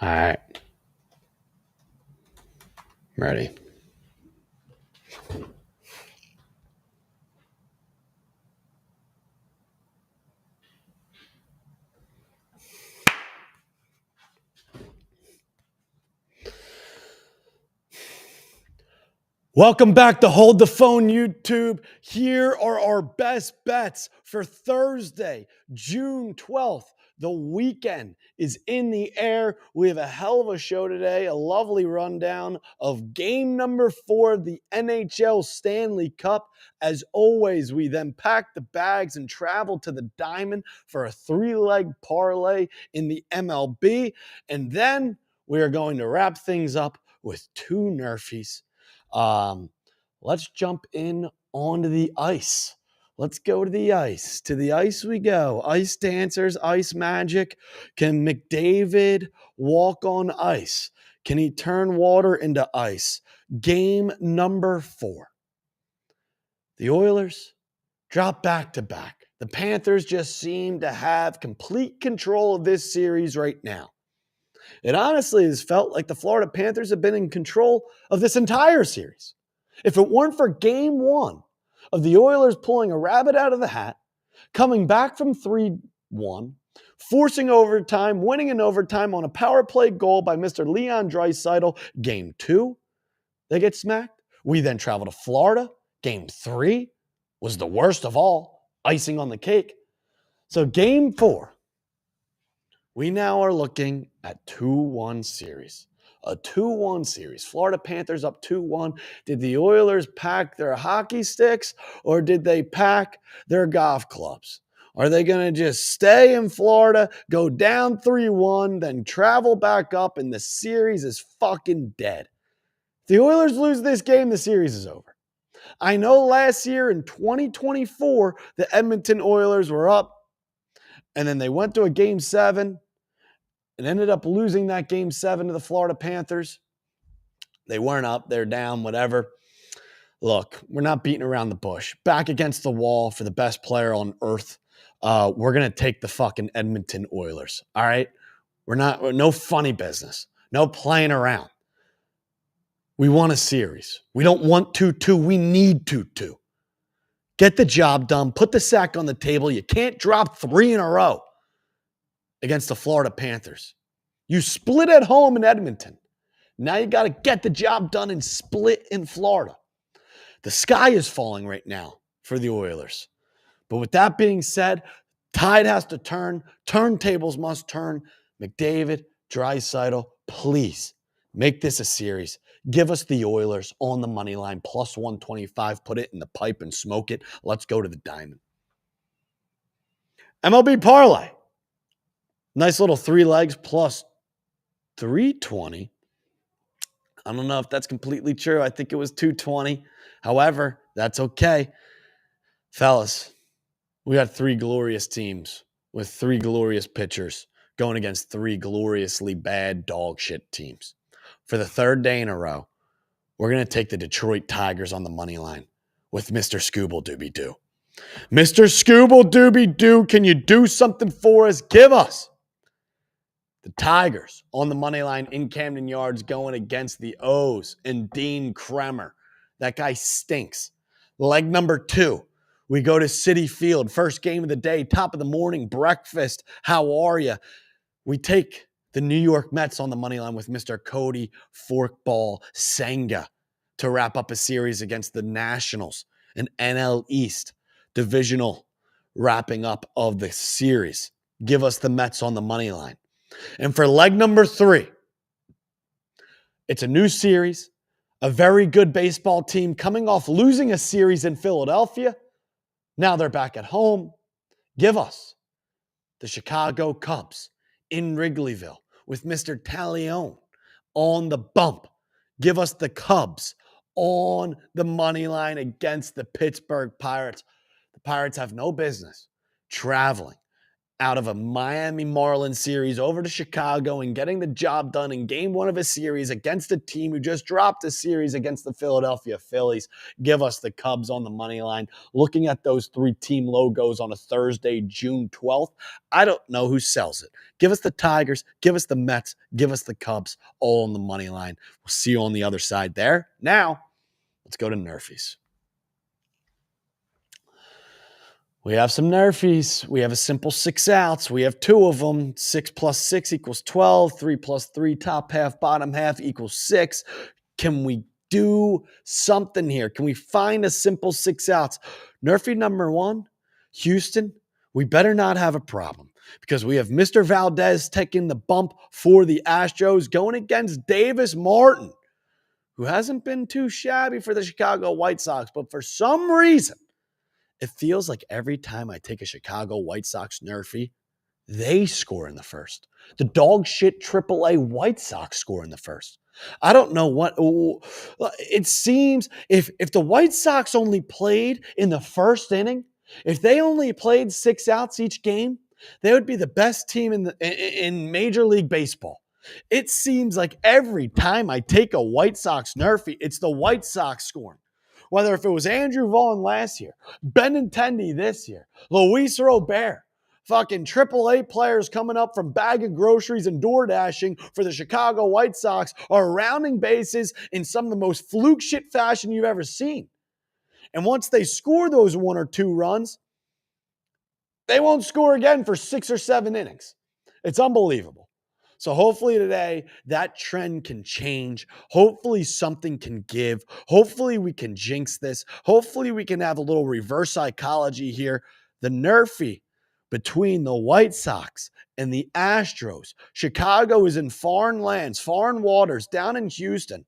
All right. Ready. Welcome back to Hold the Phone YouTube. Here are our best bets for Thursday, June 12th. The weekend is in the air. We have a hell of a show today, a lovely rundown of game number 4 of the NHL Stanley Cup. As always, we then pack the bags and travel to the Diamond for a 3-leg parlay in the MLB. And then we are going to wrap things up with 2 Nerfies. Let's jump in onto the ice. Let's go to the ice. To the ice we go. Ice dancers, ice magic. Can McDavid walk on ice? Can he turn water into ice? Game number 4. The Oilers drop back to back. The Panthers just seem to have complete control of this series right now. It honestly has felt like the Florida Panthers have been in control of this entire series. If it weren't for game 1 of the Oilers pulling a rabbit out of the hat, coming back from 3-1, forcing overtime, winning in overtime on a power play goal by Mr. Leon Draisaitl, game 2, they get smacked. We then travel to Florida. Game 3 was the worst of all, icing on the cake. So game 4, we now are looking at 2-1 series. A 2-1 series. Florida Panthers up 2-1. Did the Oilers pack their hockey sticks or did they pack their golf clubs? Are they going to just stay in Florida, go down 3-1, then travel back up and the series is fucking dead? If the Oilers lose this game, the series is over. I know last year in 2024, the Edmonton Oilers were up and then they went to a game 7 and ended up losing that game 7 to the Florida Panthers. They weren't up, they're down, whatever. Look, we're not beating around the bush. Back against the wall for the best player on earth. We're going to take the fucking Edmonton Oilers, all right? No funny business. No playing around. We want a series. We don't want 2-2. We need 2-2. Get the job done. Put the sack on the table. You can't drop 3 in a row against the Florida Panthers. You split at home in Edmonton. Now you got to get the job done and split in Florida. The sky is falling right now for the Oilers. But with that being said, tide has to turn. Turntables must turn. McDavid, Draisaitl, please make this a series. Give us the Oilers on the money line, plus 125. Put it in the pipe and smoke it. Let's go to the Diamond. MLB Parlay. Nice little 3 legs plus 320. I don't know if that's completely true. I think it was 220. However, that's okay. Fellas, we got 3 glorious teams with 3 glorious pitchers going against 3 gloriously bad dog shit teams. For the 3rd day in a row, we're going to take the Detroit Tigers on the money line with Mr. Scooble Dooby Doo. Mr. Scooble Dooby Doo, can you do something for us? Give us the Tigers on the money line in Camden Yards going against the O's and Dean Kremer. That guy stinks. Leg number 2, we go to Citi Field. First game of the day, top of the morning, breakfast. How are you? We take the New York Mets on the money line with Mr. Cody Forkball Senga to wrap up a series against the Nationals, an NL East divisional wrapping up of the series. Give us the Mets on the money line. And for leg number 3, it's a new series, a very good baseball team coming off losing a series in Philadelphia. Now they're back at home. Give us the Chicago Cubs in Wrigleyville with Mr. Talione on the bump. Give us the Cubs on the money line against the Pittsburgh Pirates. The Pirates have no business traveling out of a Miami Marlins series over to Chicago and getting the job done in game one of a series against a team who just dropped a series against the Philadelphia Phillies. Give us the Cubs on the money line. Looking at those three team logos on a Thursday, June 12th, I don't know who sells it. Give us the Tigers, give us the Mets, give us the Cubs, all on the money line. We'll see you on the other side there. Now, let's go to Nerfies. We have some Nerfies. We have a simple 6 outs. We have 2 of them. 6 plus 6 equals 12. 3 plus 3, top half, bottom half equals 6. Can we do something here? Can we find a simple 6 outs? Nerfie number 1, Houston, we better not have a problem because we have Mr. Valdez taking the bump for the Astros going against Davis Martin, who hasn't been too shabby for the Chicago White Sox, but for some reason, it feels like every time I take a Chicago White Sox Nerfie, they score in the first. The dog shit AAA White Sox score in the first. I don't know what it seems. If the White Sox only played in the first inning, if they only played 6 outs each game, they would be the best team in Major League Baseball. It seems like every time I take a White Sox Nerfie, it's the White Sox scoring. Whether if it was Andrew Vaughn last year, Benintendi this year, Luis Robert, fucking AAA players coming up from bagging groceries and door dashing for the Chicago White Sox are rounding bases in some of the most fluke shit fashion you've ever seen. And once they score those 1 or 2 runs, they won't score again for 6 or 7 innings. It's unbelievable. So hopefully today that trend can change. Hopefully something can give. Hopefully we can jinx this. Hopefully we can have a little reverse psychology here. The Nerfie between the White Sox and the Astros. Chicago is in foreign lands, foreign waters, down in Houston,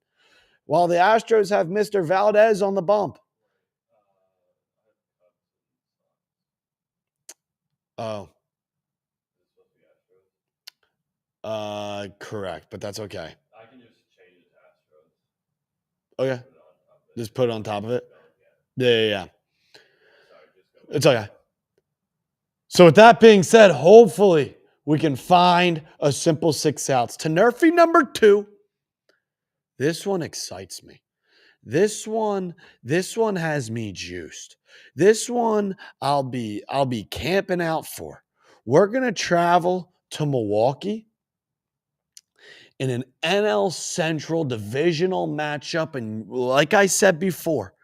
while the Astros have Mr. Valdez on the bump. Oh. Correct, but that's okay. I can just change it to Astros. Okay. Just put it on top of it. Yeah. It's okay. So with that being said, hopefully we can find a simple 6 outs. To Nerfie number 2. This one excites me. This one has me juiced. This one I'll be camping out for. We're gonna travel to Milwaukee in an NL Central divisional matchup. And like I said before,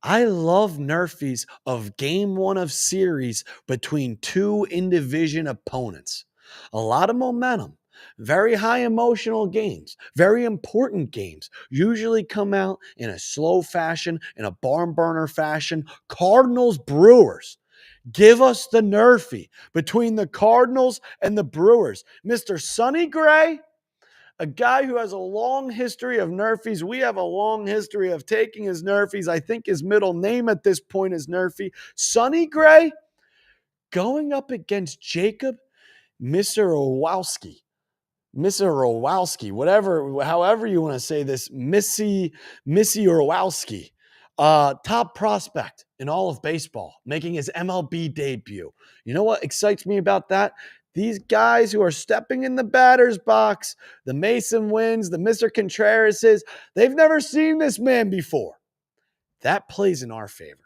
I love Nerfies of game 1 of series between 2 in-division opponents. A lot of momentum, very high emotional games, very important games, usually come out in a slow fashion, in a barn burner fashion. Cardinals, Brewers. Give us the Nerfie between the Cardinals and the Brewers. Mr. Sonny Gray, a guy who has a long history of Nerfies. We have a long history of taking his Nerfies. I think his middle name at this point is Nerfie. Sonny Gray going up against Jacob Misirowski. However you want to say this, Missy Orwowski. Top prospect in all of baseball, making his MLB debut. You know what excites me about that? These guys who are stepping in the batter's box, the Mason Wins, the Mr. Contrerases, they've never seen this man before. That plays in our favor.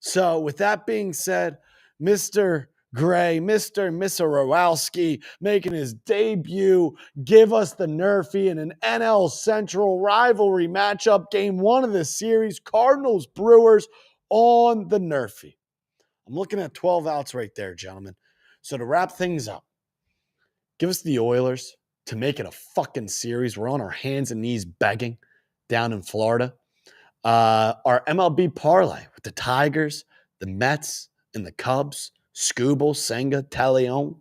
So with that being said, Mr. Gray, Mr. Misirowski making his debut. Give us the Nerfie in an NL Central rivalry matchup. Game 1 of the series, Cardinals Brewers on the Nerfie. I'm looking at 12 outs right there, gentlemen. So to wrap things up, give us the Oilers to make it a fucking series. We're on our hands and knees begging down in Florida. Our MLB parlay with the Tigers, the Mets, and the Cubs, Scooble, Senga, Talion,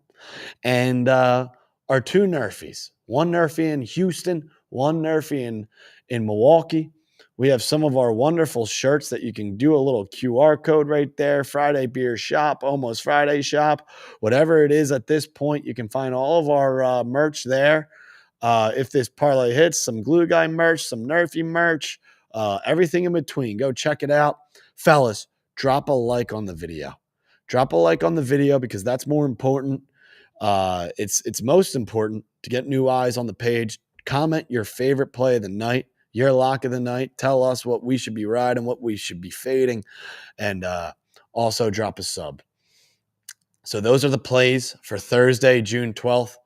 and our 2 Nerfies. 1 Nerfie in Houston, 1 Nerfie in Milwaukee. We have some of our wonderful shirts that you can do a little QR code right there. Friday Beer Shop, Almost Friday Shop, whatever it is at this point, you can find all of our merch there. If this parlay hits, some Glue Guy merch, some Nerfie merch, everything in between. Go check it out. Fellas, drop a like on the video. Drop a like on the video because that's more important. It's most important to get new eyes on the page. Comment your favorite play of the night, your lock of the night. Tell us what we should be riding, what we should be fading, and also drop a sub. So those are the plays for Thursday, June 12th.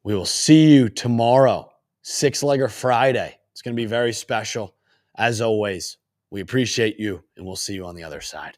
We will see you tomorrow, Six-Legger Friday. It's going to be very special. As always, we appreciate you, and we'll see you on the other side.